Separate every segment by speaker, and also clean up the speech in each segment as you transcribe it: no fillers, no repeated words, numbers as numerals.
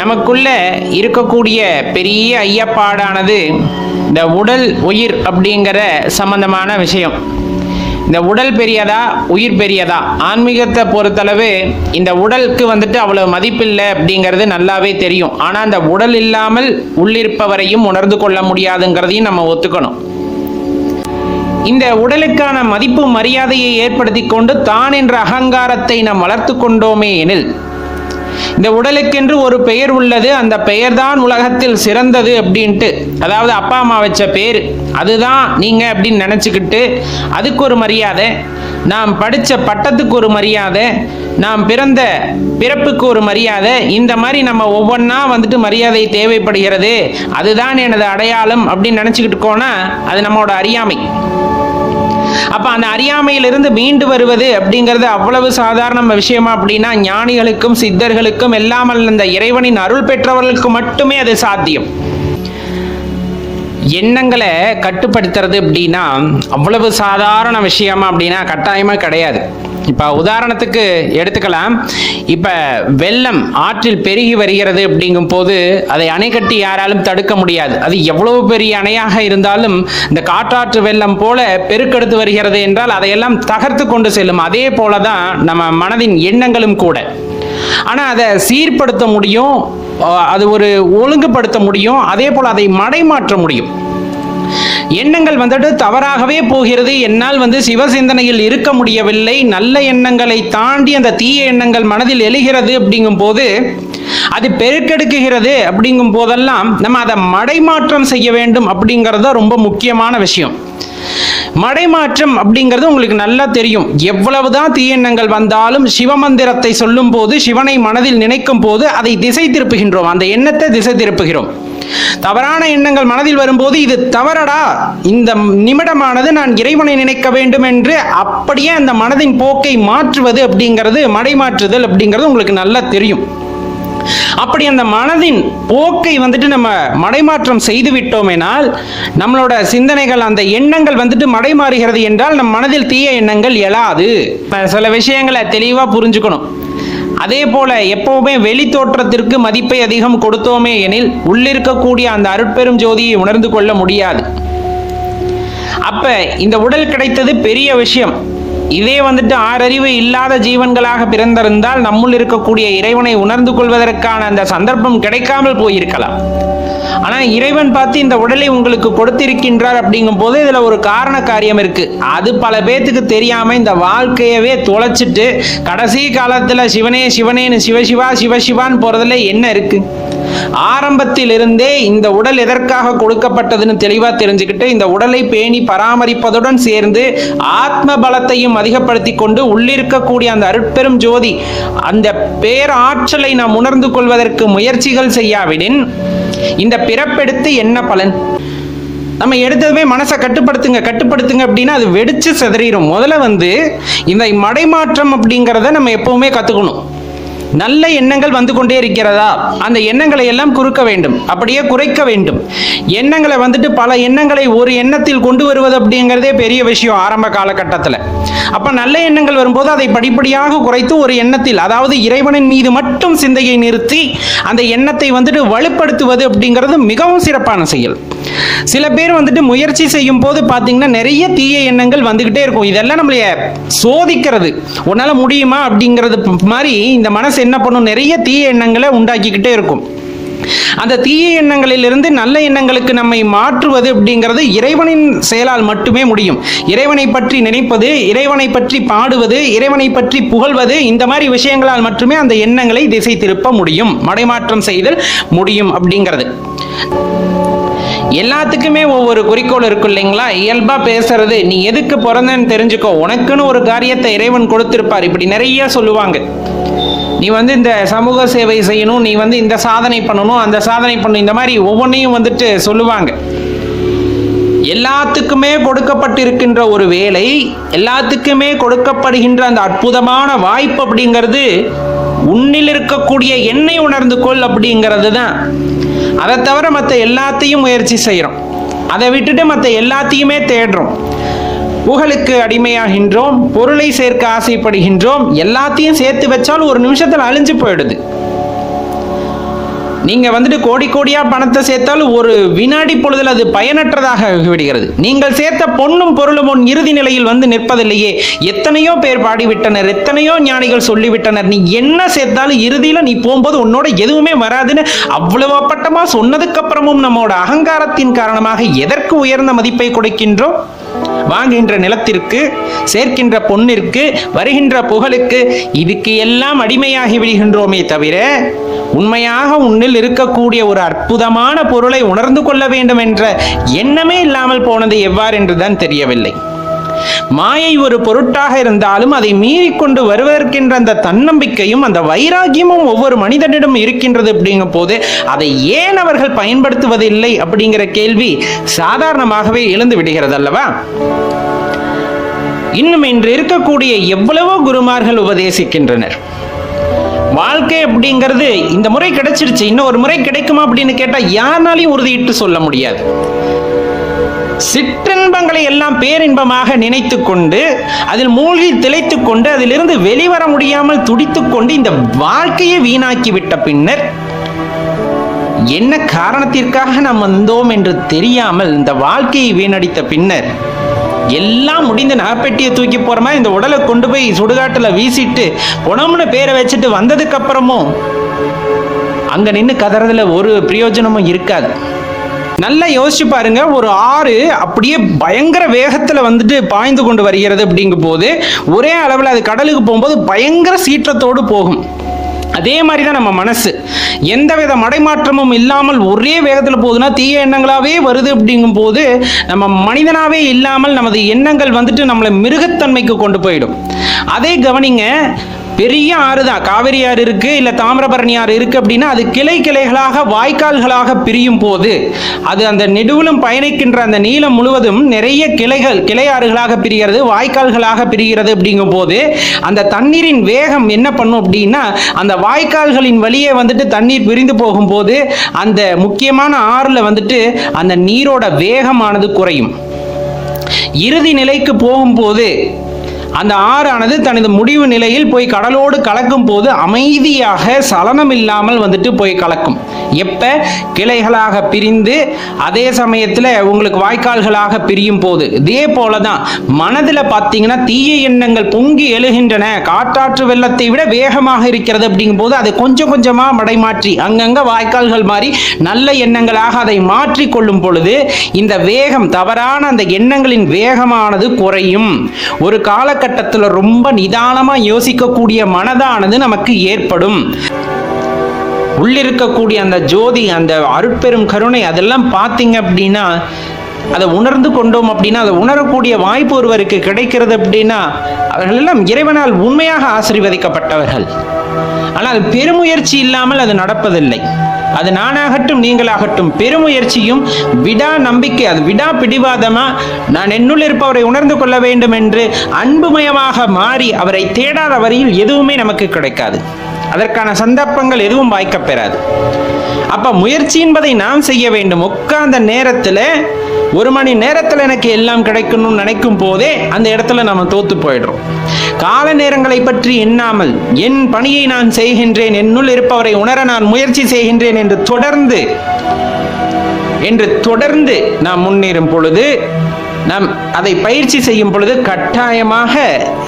Speaker 1: நமக்குள்ள இருக்கக்கூடிய பெரிய ஐயப்பாடானது இந்த உடல் உயிர் அப்படிங்கிற சம்பந்தமான விஷயம். இந்த உடல் பெரியதா உயிர் பெரியதா? ஆன்மீகத்தை பொறுத்தளவு இந்த உடலுக்கு அவ்வளவு மதிப்பில்லை அப்படிங்கிறது நல்லாவே தெரியும். ஆனால் அந்த உடல் இல்லாமல் உள்ளிருப்பவரையும் உணர்ந்து கொள்ள முடியாதுங்கிறதையும் நம்ம ஒத்துக்கணும். இந்த உடலுக்கான மதிப்பு மரியாதையை ஏற்படுத்தி கொண்டு தான் என்ற அகங்காரத்தை நாம் வளர்த்து கொண்டோமே எனில், இந்த உடலுக்கென்று ஒரு பெயர் உள்ளது, அந்த பெயர் தான் உலகத்தில் சிறந்தது அப்படின்ட்டு, அதாவது அப்பா அம்மா வச்ச பேர் அதுதான் நீங்க அப்படின்னு நினைச்சுக்கிட்டு அதுக்கு ஒரு மரியாதை, நாம் படித்த பட்டத்துக்கு ஒரு மரியாதை, நாம் பிறந்த பிறப்புக்கு ஒரு மரியாதை, இந்த மாதிரி நம்ம ஒவ்வொன்றா மரியாதை தேவைப்படுகிறது, அதுதான் எனது அடையாளம் அப்படின்னு நினச்சிக்கிட்டு இருக்கோன்னா அது நம்மளோட அறியாமை. அப்போ அந்த அறியாமையிலிருந்து மீண்டு வருவது அப்படிங்கிறது அவ்வளவு சாதாரண விஷயமா அப்படின்னா, ஞானிகளுக்கும் சித்தர்களுக்கும் எல்லாம் அந்த இறைவனின் அருள் பெற்றவர்களுக்கு மட்டுமே அது சாத்தியம். எண்ணங்களை கட்டுப்படுத்துறது அப்படின்னா அவ்வளவு சாதாரண விஷயமா அப்படின்னா கட்டாயமாக கிடையாது. இப்போ உதாரணத்துக்கு எடுத்துக்கலாம். இப்போ வெள்ளம் ஆற்றில் பெருகி வருகிறது அப்படிங்கும் போது அதை அணை கட்டி யாராலும் தடுக்க முடியாது. அது எவ்வளவு பெரிய அணையாக இருந்தாலும் இந்த காற்றாற்று வெள்ளம் போல பெருக்கெடுத்து வருகிறது என்றால் அதையெல்லாம் தகர்த்து கொண்டு செல்லும். அதே போல தான் நம்ம மனதின் எண்ணங்களும் கூட. ஆனால் அதை சீர்படுத்த முடியும், அது ஒரு ஒழுங்குபடுத்த முடியும், அதே போல் அதை மடைமாற்ற முடியும். எண்ணங்கள் தவறாகவே போகிறது, என்னால் சிவசிந்தனையில் இருக்க முடியவில்லை, நல்ல எண்ணங்களை தாண்டி அந்த தீய எண்ணங்கள் மனதில் எழுகிறது அப்படிங்கும் போது, அது பெருக்கெடுக்குகிறது அப்படிங்கும் போதெல்லாம் நம்ம அதை மடைமாற்றம் செய்ய வேண்டும் அப்படிங்கிறது ரொம்ப முக்கியமான விஷயம். மடைமாற்றம் அப்படிங்கிறது உங்களுக்கு நல்லா தெரியும். எவ்வளவுதான் தீயெண்ணங்கள் வந்தாலும் சிவமந்திரத்தை சொல்லும் போது, சிவனை மனதில் நினைக்கும் போது அதை திசை திருப்புகின்றோம், அந்த எண்ணத்தை திசை திருப்புகிறோம். தவறான எண்ணங்கள் மனதில் வரும்போது இது தவறடா, இந்த நிமிடமானது நான் இறைவனை நினைக்க வேண்டும் என்று அப்படியே அந்த மனதின் போக்கை மாற்றுவது அப்படிங்கிறது மடைமாற்றுதல் அப்படிங்கிறது உங்களுக்கு நல்லா தெரியும். அப்படி அந்த மனதின் போக்கை நம்ம மடைமாற்றம் செய்து விட்டோமேனால், நம்மளோட சிந்தனைகள் அந்த எண்ணங்கள் மடைமாறுகிறது என்றால் நம் மனதில் தீய எண்ணங்கள் எழாது. சில விஷயங்களை தெளிவா புரிஞ்சுக்கணும். அதே போல எப்பவுமே வெளி தோற்றத்திற்கு மதிப்பை அதிகம் கொடுத்தோமே எனில் உள்ளிருக்கக்கூடிய அந்த அருட்பெரும் ஜோதியை உணர்ந்து கொள்ள முடியாது. அப்ப இந்த உடல் கிடைத்தது பெரிய விஷயம். இதே ஆறறிவு இல்லாத ஜீவன்களாக பிறந்திருந்தால் நம்முள் இருக்கக்கூடிய இறைவனை உணர்ந்து கொள்வதற்கான அந்த சந்தர்ப்பம் கிடைக்காமல் போயிருக்கலாம். ஆனால் இறைவன் பார்த்து இந்த உடலை உங்களுக்கு கொடுத்திருக்கின்றார் அப்படிங்கும் போது இதில் ஒரு காரண காரியம் இருக்கு. அது பல பேத்துக்கு தெரியாம இந்த வாழ்க்கையவே தொலைச்சிட்டு கடைசி காலத்துல சிவனே சிவனேன்னு சிவசிவா சிவசிவான்னு போறதுல என்ன இருக்கு? ஆரம்பத்தில் இருந்தே இந்த உடல் எதற்காக கொடுக்கப்பட்டதுன்னு தெளிவா தெரிஞ்சுக்கிட்டு இந்த உடலை பேணி பராமரிப்பதுடன் சேர்ந்து ஆத்ம பலத்தையும் அதிகப்படுத்தி கொண்டு உள்ளிருக்கக்கூடிய அந்த அருட்பெரும் ஜோதி அந்த பேராற்றலை நாம் உணர்ந்து கொள்வதற்கு முயற்சிகள் செய்யாவிடின் இந்த பிறப்பெடுத்து என்ன பலன்? நம்ம எடுத்ததுமே மனசை கட்டுப்படுத்துங்க அப்படின்னா அது வெடிச்சு சிதறிடும். முதல்ல இந்த மடைமாற்றம் அப்படிங்கிறத நம்ம எப்பவுமே கத்துக்கணும். நல்ல எண்ணங்கள் வந்து கொண்டே இருக்கிறதா, அந்த எண்ணங்களை எல்லாம் குறுக்க வேண்டும், அப்படியே குறைக்க வேண்டும். எண்ணங்களை பல எண்ணங்களை ஒரு எண்ணத்தில் கொண்டு வருவது அப்படிங்கிறதே பெரிய விஷயம் ஆரம்ப காலகட்டத்தில். அப்ப நல்ல எண்ணங்கள் வரும்போது அதை படிப்படியாக குறைத்து ஒரு எண்ணத்தில், அதாவது இறைவனின் மீது மட்டும் சிந்தையை நிறுத்தி அந்த எண்ணத்தை வலுப்படுத்துவது அப்படிங்கிறது மிகவும் சிறப்பான செயல். சில பேர் முயற்சி செய்யும் போது பார்த்தீங்கன்னா நிறைய தீய எண்ணங்கள் வந்துகிட்டே இருக்கும். இதெல்லாம் நம்மளைய சோதிக்கிறது, உன்னால முடியுமா அப்படிங்கிறது மாதிரி இந்த மனசு என்ன பண்ணும், நிறைய தீய எண்ணங்களை உண்டாக்கிக்கிட்டே இருக்கும். அந்த தீய எண்ணங்களிலிருந்து நல்ல எண்ணங்களுக்கு நம்மை மாற்றுவது அப்படிங்கிறது இறைவனின் செயலால் மட்டுமே முடியும். இறைவனை பற்றி நினைப்பது, இறைவனை பற்றி பாடுவது, இறைவனை பற்றி புகழ்வது, இந்த மாதிரி விஷயங்களால் மட்டுமே அந்த எண்ணங்களை திசை திருப்ப முடியும், மடைமாற்றம் செய்தல் முடியும் அப்படிங்கிறது. எல்லாத்துக்குமே ஒவ்வொரு குறிக்கோள் இருக்கு இல்லைங்களா? இயல்பா பேசுறது, நீ எதுக்கு பிறந்தன்னு தெரிஞ்சுக்கோ, உனக்குன்னு ஒரு காரியத்தை இறைவன் கொடுத்திருப்பார், இப்படி நிறைய சொல்லுவாங்க. நீ இந்த சமூக சேவை செய்யணும், நீ இந்த சாதனை பண்ணணும், அந்த சாதனை பண்ணணும், இந்த மாதிரி ஒவ்வொன்றையும் சொல்லுவாங்க. எல்லாத்துக்குமே கொடுக்கப்பட்டிருக்கின்ற ஒரு வேலை, எல்லாத்துக்குமே கொடுக்கப்படுகின்ற அந்த அற்புதமான வாய்ப்பு அப்படிங்கிறது உன்னில் இருக்கக்கூடிய என்னை உணர்ந்து கொள் அப்படிங்கிறது தான். அதை தவிர மற்ற எல்லாத்தையும் முயற்சி செய்கிறோம், அதை விட்டுட்டு மற்ற எல்லாத்தையுமே தேடுறோம். புகழுக்கு அடிமையாகின்றோம், பொருளை சேர்க்க ஆசைப்படுகின்றோம், எல்லாத்தையும் சேர்த்து வச்சால் ஒரு நிமிஷத்தில் அழிஞ்சு போயிடுது. நீங்க வந்துட்டு கோடி கோடியா பணத்தை சேர்த்தாலும் ஒரு வினாடி பொழுதில் அது பயனற்றதாக விடுகிறது. நீங்கள் சேர்த்த பொன்னும் பொருளும் உன் இறுதி நிலையில் வந்து நிற்பதில்லையே. எத்தனையோ பேர் பாடிவிட்டனர், எத்தனையோ ஞானிகள் சொல்லிவிட்டனர், நீ என்ன சேர்த்தாலும் இறுதியில நீ போகும்போது உன்னோட எதுவுமே வராதுன்னு அவ்வளவு அப்பட்டமா சொன்னதுக்கு அப்புறமும் நம்மோட அகங்காரத்தின் காரணமாக எதற்கு உயர்ந்த மதிப்பை கொடுக்கின்றோம்? வாங்குகின்ற நிலத்திற்கு, சேர்க்கின்ற பொன்னிற்கு, வருகின்ற புகழுக்கு, இதுக்கு எல்லாம் அடிமையாகி விடுகின்றோமே தவிர உண்மையாக உன்னில் இருக்கக்கூடிய ஒரு அற்புதமான பொருளை உணர்ந்து கொள்ள வேண்டும் என்ற எண்ணமே இல்லாமல் போனது எவ்வாறு என்றுதான் தெரியவில்லை. மாயை ஒரு பொருட்டாக இருந்தாலும் அதை மீறிக்கொண்டு வருவதற்கின்ற அந்த தன்னம்பிக்கையும் அந்த வைராகியமும் ஒவ்வொரு மனிதனிடம் இருக்கின்றது. அப்படிங்கும் போது அதை ஏன் அவர்கள் பயன்படுத்துவதில்லை அப்படிங்கிற கேள்வி சாதாரணமாகவே எழுந்து விடுகிறது அல்லவா? இன்னும் இன்று இருக்கக்கூடிய எவ்வளவோ குருமார்கள் உபதேசிக்கின்றனர். வாழ்க்கை அப்படிங்கிறது இந்த முறை கிடைச்சிருச்சு, இன்னும் ஒரு முறை கிடைக்குமா அப்படின்னு கேட்டா யாராலையும் உறுதியிட்டு சொல்ல முடியாது. சிற்றின்பங்களை எல்லாம் பேரின்பமாக நினைத்து கொண்டு அதில் மூழ்கி திளைத்து கொண்டு அதிலிருந்து வெளிவர முடியாமல் துடித்து கொண்டு இந்த வாழ்க்கையை வீணாக்கி விட்ட பின்னர் என்ன காரணத்திற்காக நாம் வந்தோம் என்று தெரியாமல் இந்த வாழ்க்கையை வீணடித்த பின்னர் எல்லாம் முடிந்து நகைப்பெட்டியை தூக்கி போற மாதிரி இந்த உடலை கொண்டு போய் சுடுகாட்டுல வீசிட்டு உணவுன்னு பேரை வச்சுட்டு வந்ததுக்கு அப்புறமும் அங்க நின்று கதறதுல ஒரு பிரயோஜனமும் இருக்காது. நல்லா யோசிச்சு பாருங்க, ஒரு ஆறு அப்படியே பயங்கர வேகத்துல வந்துட்டு பாய்ந்து கொண்டு வருகிறது அப்படிங்கும் போது ஒரே அளவில் அது கடலுக்கு போகும்போது பயங்கர சீற்றத்தோடு போகும். அதே மாதிரி தான் நம்ம மனசு எந்தவித மடைமாற்றமும் இல்லாமல் ஒரே வேகத்தில் போகுதுன்னா தீய எண்ணங்களாகவே வருது. அப்படிங்கும் போது நம்ம மனிதனாகவே இல்லாமல் நமது எண்ணங்கள் வந்துட்டு நம்மளை மிருகத்தன்மைக்கு கொண்டு போயிடும். அதே கவனிங்க, பெரிய ஆறு தான், காவிரி ஆறு இருக்கு, இல்லை தாமிரபரணி ஆறு இருக்கு அப்படின்னா அது கிளை கிளைகளாக வாய்க்கால்களாக பிரியும் போது அது அந்த நெடுவிலும் பயணிக்கின்ற அந்த நீளம் முழுவதும் நிறைய கிளை ஆறுகளாக பிரிகிறது, வாய்க்கால்களாக பிரிகிறது. அப்படிங்கும் போது அந்த தண்ணீரின் வேகம் என்ன பண்ணும் அப்படின்னா அந்த வாய்க்கால்களின் வழியே வந்துட்டு தண்ணீர் பிரிந்து போகும்போது அந்த முக்கியமான ஆறுல வந்துட்டு அந்த நீரோட வேகமானது குறையும். இறுதி நிலைக்கு போகும்போது அந்த ஆறானது தனது முடிவு நிலையில் போய் கடலோடு கலக்கும் போது அமைதியாக சலனம் இல்லாமல் வந்துட்டு போய் கலக்கும். எப்ப கிளைகளாக பிரிந்து அதே சமயத்தில் உங்களுக்கு வாய்க்கால்களாக பிரியும் போது. இதே போலதான் மனதில் பார்த்தீங்கன்னா தீய எண்ணங்கள் பொங்கி எழுகின்றன, காற்றாற்று வெள்ளத்தை விட வேகமாக இருக்கிறது. அப்படிங்கும் போது அதை கொஞ்சம் கொஞ்சமா மடைமாற்றி அங்கங்க வாய்க்கால்கள் மாறி நல்ல எண்ணங்களாக அதை மாற்றி கொள்ளும் பொழுது இந்த வேகம், தவறான அந்த எண்ணங்களின் வேகமானது குறையும். ஒரு காலகட்டத்தில் ரொம்ப நிதானமா யோசிக்கக்கூடிய மனதானது நமக்கு ஏற்படும். உள்ளிருக்கக்கூடிய அந்த ஜோதி, அந்த அருட்பெரும் கருணை, அதெல்லாம் பார்த்தீங்க அப்படின்னா அதை உணர்ந்து கொண்டோம் அப்படின்னா அதை உணரக்கூடிய வாய்ப்பு ஒருவருக்கு கிடைக்கிறது அப்படின்னா அவர்கள் எல்லாம் இறைவனால் உண்மையாக ஆசீர்வதிக்கப்பட்டவர்கள். ஆனால் பெருமுயற்சி இல்லாமல் அது நடப்பதில்லை. அது நானாகட்டும் நீங்களாகட்டும் பெருமுயற்சியும் விடா நம்பிக்கை, அது விடா பிடிவாதமா நான் என்னுள் இருப்பவரை உணர்ந்து கொள்ள வேண்டும் என்று அன்புமயமாக மாறி அவரை தேடாத வரையில் எதுவுமே நமக்கு கிடைக்காது. அதற்கான சந்தர்ப்பங்கள் எதுவும் வாய்க்கப்பெறாது. அப்ப முயற்சி என்பதை நாம் செய்ய வேண்டும். உட்கார்ந்த நேரத்தில் 1 மணி நேரத்தில் எனக்கு எல்லாம் கிடைக்கணும்னு நினைக்கும் போதே அந்த இடத்துல நம்ம தோத்து போயிடுறோம். கால நேரங்களை பற்றி எண்ணாமல் என் பணியை நான் செய்கின்றேன், என்னுள் இருப்பவரை உணர நான் முயற்சி செய்கின்றேன் என்று தொடர்ந்து நாம் முன்னேறும் பொழுது, நாம் அதை பயிற்சி செய்யும் பொழுது கட்டாயமாக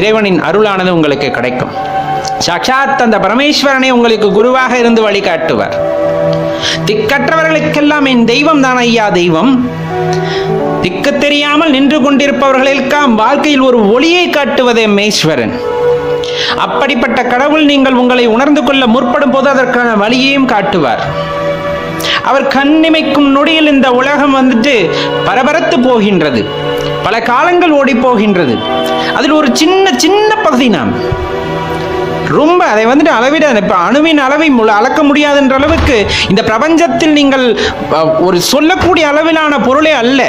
Speaker 1: இறைவனின் அருளானது உங்களுக்கு கிடைக்கும். சாட்சாத் அந்த பரமேஸ்வரனை உங்களுக்கு குருவாக இருந்து வழிகாட்டுவார். திக்கற்றவர்களுக்கெல்லாம் என் தெய்வம் தான் ஐயா தெய்வம். திக்கு தெரியாமல் நின்று கொண்டிருப்பவர்களுக்கெல்லாம் வாழ்க்கையில் ஒரு ஒளியை காட்டுவதே மேஸ்வரன். அப்படிப்பட்ட கடவுள் நீங்கள் உங்களை உணர்ந்து கொள்ள முற்படும் போது அதற்கான வழியையும் காட்டுவார். அவர் கண்ணிமைக்கும் நொடியில் இந்த உலகம் வந்துட்டு பரபரத்து போகின்றது, பல காலங்கள் ஓடி போகின்றது. அதில் ஒரு சின்ன பகுதி நாம் ரொம்ப அதை வந்துட்டு அளவிட, இப்ப அணுவின் அளவை அளக்க முடியாதுன்ற அளவுக்கு இந்த பிரபஞ்சத்தில் நீங்கள் ஒரு சொல்லக்கூடிய அளவிலான பொருளே அல்ல.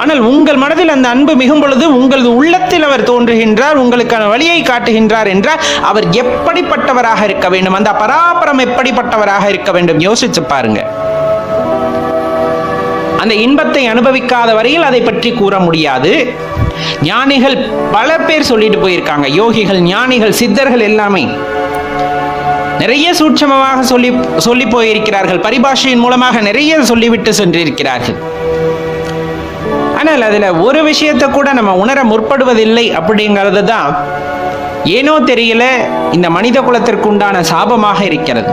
Speaker 1: ஆனால் உங்கள் மனதில் அந்த அன்பு மிகும் பொழுது உங்களது உள்ளத்தில் அவர் தோன்றுகின்றார், உங்களுக்கான வழியை காட்டுகின்றார் என்றால் அவர் எப்படிப்பட்டவராக இருக்க வேண்டும், அந்த பராபரம் எப்படிப்பட்டவராக இருக்க வேண்டும் யோசிச்சு பாருங்க. அந்த இன்பத்தை அனுபவிக்காத வரையில் அதை பற்றி கூற முடியாது. ஞானிகள் பல பேர் சொல்லிட்டு போயிருக்காங்க, யோகிகள், ஞானிகள், சித்தர்கள் எல்லாமே. நிறைய சூட்சமமாக சொல்லி போயிருக்கிறார்கள். பரிபாஷையின் மூலமாக நிறைய சொல்லிவிட்டு சென்றிருக்கிறார்கள். ஆனால் அதுல ஒரு விஷயத்தை கூட நம்ம உணர முற்படுவதில்லை. அப்படிங்கிறது தான் ஏனோ தெரியல இந்த மனித குலத்திற்கு உண்டான சாபமாக இருக்கிறது.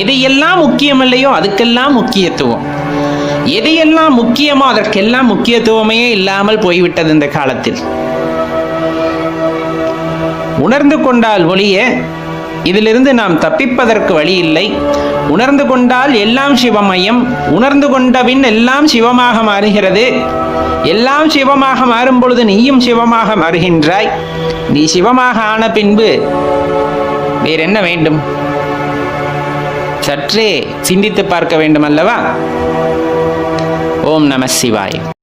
Speaker 1: எதையெல்லாம் முக்கியமில்லையோ அதுக்கெல்லாம் முக்கியத்துவம், எதையெல்லாம் முக்கியமோ அதற்கெல்லாம் முக்கியத்துவமே இல்லாமல் போய்விட்டது இந்த காலத்தில். உணர்ந்து கொண்டால் ஒழிய இதிலிருந்து நாம் தப்பிப்பதற்கு வழி இல்லை. உணர்ந்து கொண்டால் எல்லாம் சிவமயம், உணர்ந்து கொண்டபின் எல்லாம் சிவமாக மாறுகிறது. எல்லாம் சிவமாக மாறும் பொழுது நீயும் சிவமாக மாறுகின்றாய். நீ சிவமாக ஆன பின்பு வேறென்ன வேண்டும்? சற்றே சிந்தித்து பார்க்க வேண்டும் அல்லவா? ஓம் நம சிவாய.